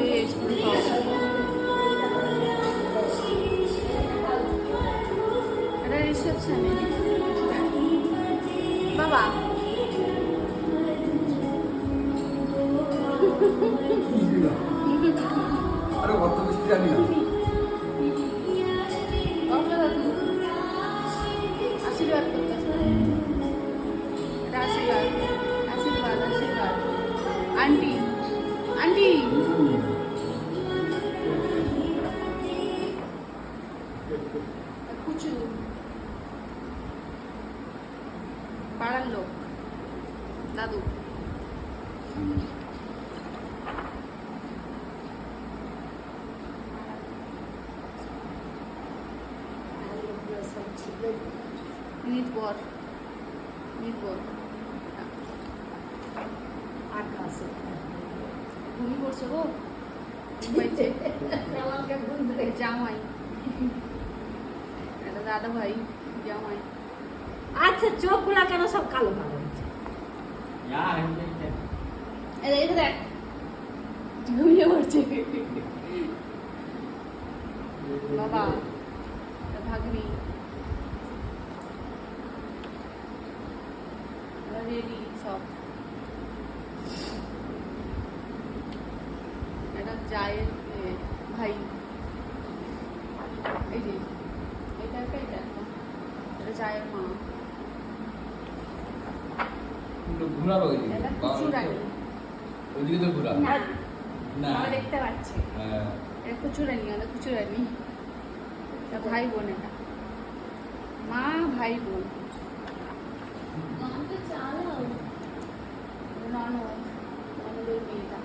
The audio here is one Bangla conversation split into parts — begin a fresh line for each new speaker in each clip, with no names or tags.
বেশ এটা রিসেপশনে বাবা
আরে কত মিষ্টি জানি না
আশীর্বাদ করতেছে এটা আশীর্বাদ আশীর্বাদ আশীর্বাদ আন্টি আন্টি কুচু পাড়ার লোক দাদু মিনিট পর ঘুমি পড়ছে গো ঘুমাইছে জামাই এটা দাদা ভাই জামাই
আচ্ছা চোখগুলা কেন সব কালো কালো হচ্ছে
এটা দেখ ঘুমিয়ে পড়ছে বাবা ভাগ্নি রেডি সব এটা জায়ের ভাই এই যে এটা এটা জায়ের মা
ঘুরাবো
এটা কুচুরানি
ওইদিকে তো ঘুরা
না
না
দেখতে পাচ্ছি
হ্যাঁ
এটা কুচুরানি এটা কুচুরানি এটা ভাই বোন এটা মা ভাই বোন ননদের বিয়েটা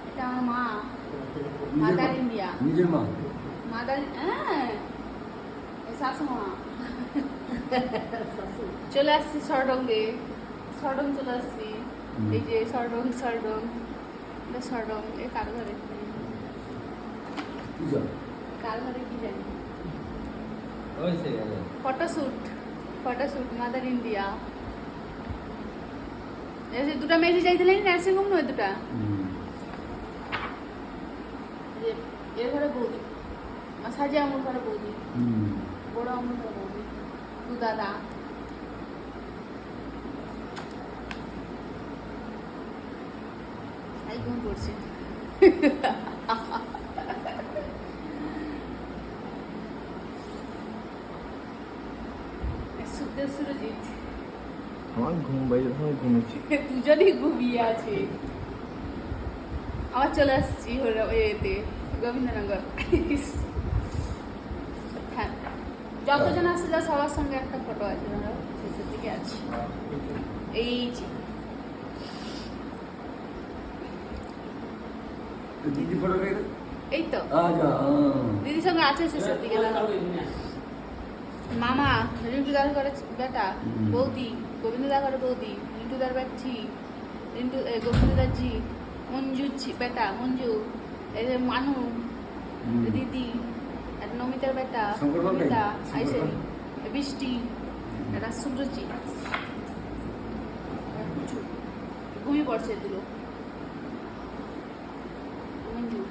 এটা আমার মা মাদার ইন্ডিয়া
নিজের মা
মাদার হ্যাঁ শাশু মা চলে আসছি সরডঙ্গে সরডং চলে আসছি এই যে সরডং এটা সরডং এ কার ঘরে কার ঘরে কি জানি ফটোশুট মাদার ইন্ডিয়া এই যে দুটা মেয়ে যাইছিলেন নার্সিং হোম নয় দুটা এর ঘরে বৌদি সাজে আমার ঘরে বৌদি বড় আমার ঘরে বৌদি দু দাদা ঘুম পড়ছে সুরজিৎ
আমার ঘুম বাইরে ঘুমেছি
দুজনই ঘুমিয়ে আছে আবার চলে আসছি এতে গোবিন্দনগর হ্যাঁ যতজন আসছে যা সবার সঙ্গে একটা ফটো আছে শেষের দিকে আছি এই যে
দিদি ফটো
এই তো দিদির সঙ্গে আছে শেষের দিকে মামা রিন্টু দার ঘরে বেটা বৌদি গোবিন্দ দার ঘরে বৌদি রিন্টু দার বেটি রিন্টু গোবিন্দ দার জি মঞ্জু বেটা মঞ্জু এই যে মানু দিদি একটা নমিতার বেটা নমিতা আইসেরি বৃষ্টি একটা সুব্রজিৎ ঘুমিয়ে পড়ছে দুটো মঞ্জু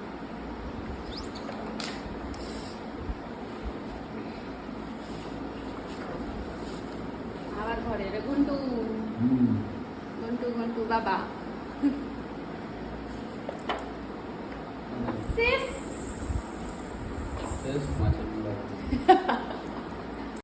আবার ঘরে ঘন্টু ঘন্টু বাবা শেষ